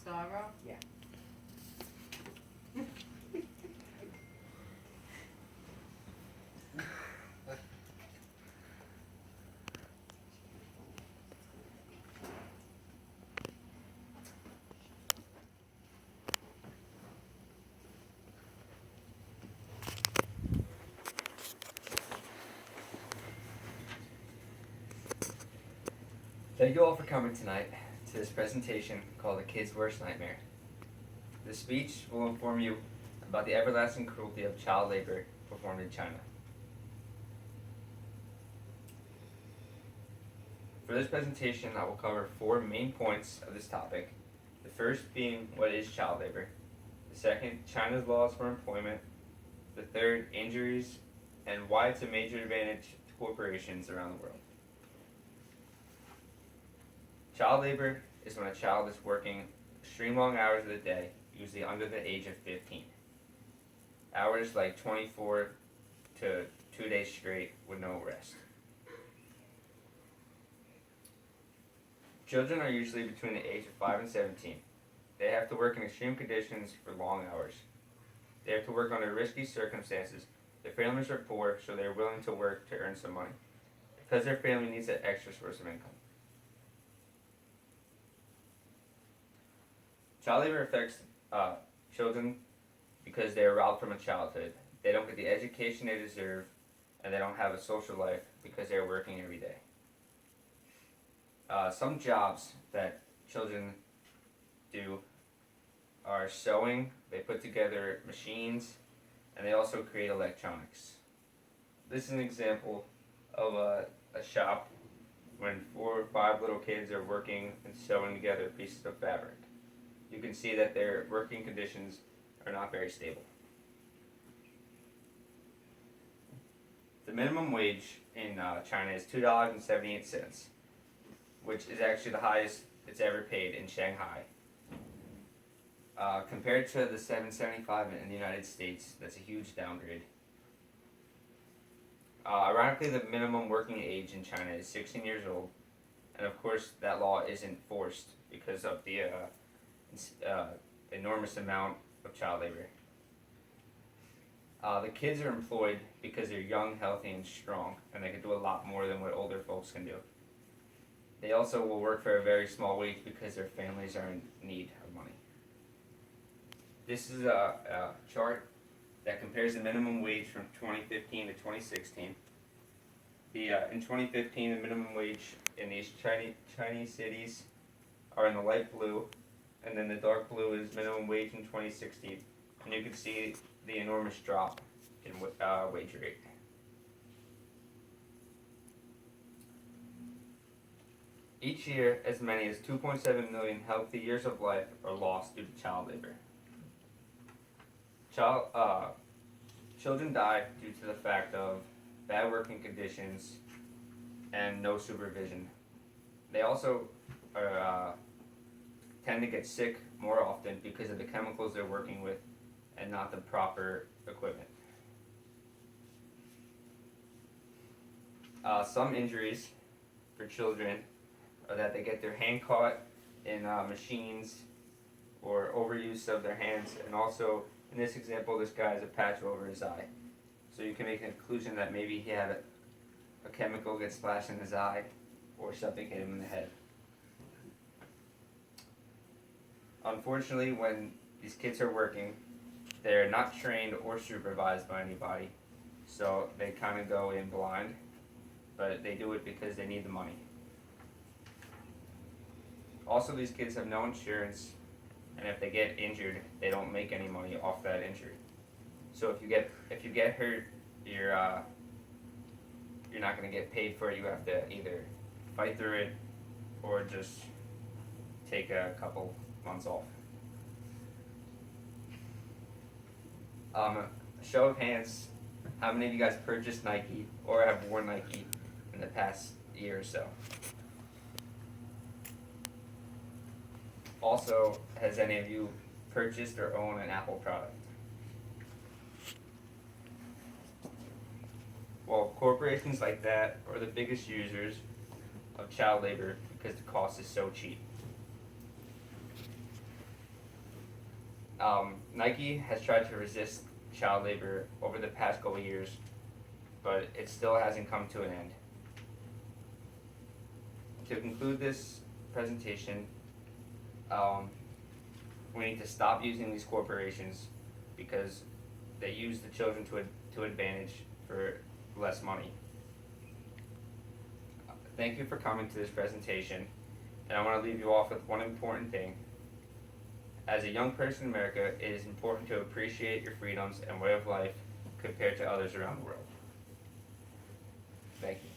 Sorrow? Yeah. Thank you all for coming tonight to this presentation called The Kid's Worst Nightmare. This speech will inform you about the everlasting cruelty of child labor performed in China. For this presentation, I will cover 4 main points of this topic. The first being what is child labor. The second, China's laws for employment. The third, injuries and why it's a major advantage to corporations around the world. Child labor is when a child is working extreme long hours of the day, usually under the age of 15. Hours like 24 to 2 days straight with no rest. Children are usually between the age of 5 and 17. They have to work in extreme conditions for long hours. They have to work under risky circumstances. Their families are poor, so they are willing to work to earn some money, because their family needs an extra source of income. Child labor affects children because they are robbed from a childhood. They don't get the education they deserve, and they don't have a social life because they are working every day. Some jobs that children do are sewing. They put together machines, and they also create electronics. This is an example of a shop when 4 or 5 little kids are working and sewing together pieces of fabric. You can see that their working conditions are not very stable. The minimum wage in China is $2.78, which is actually the highest it's ever paid in Shanghai. Compared to the $7.75 in the United States, that's a huge downgrade. Ironically, the minimum working age in China is 16 years old, and of course that law isn't forced because of the enormous amount of child labor. The kids are employed because they're young, healthy, and strong, and they can do a lot more than what older folks can do. They also will work for a very small wage because their families are in need of money. This is a chart that compares the minimum wage from 2015 to 2016. In 2015, the minimum wage in these Chinese cities are in the light blue, and then the dark blue is minimum wage in 2016. And you can see the enormous drop in wage rate. Each year, as many as 2.7 million healthy years of life are lost due to child labor. Children die due to the fact of bad working conditions and no supervision. They also tend to get sick more often because of the chemicals they're working with and not the proper equipment. Some injuries for children are that they get their hand caught in machines or overuse of their hands, and also in this example this guy has a patch over his eye. So you can make a conclusion that maybe he had a chemical get splashed in his eye or something hit him in the head. Unfortunately, when these kids are working, they're not trained or supervised by anybody, so they kind of go in blind, but they do it because they need the money. Also, these kids have no insurance, and if they get injured, they don't make any money off that injury. So if you get hurt, you're not going to get paid for it. You have to either fight through it or just take a couple months off. Show of hands, how many of you guys purchased Nike or have worn Nike in the past year or so? Also, has any of you purchased or own an Apple product? Well, corporations like that are the biggest users of child labor because the cost is so cheap. Nike has tried to resist child labor over the past couple of years, but it still hasn't come to an end. To conclude this presentation, we need to stop using these corporations because they use the children to advantage for less money. Thank you for coming to this presentation, and I want to leave you off with one important thing. As a young person in America, it is important to appreciate your freedoms and way of life compared to others around the world. Thank you.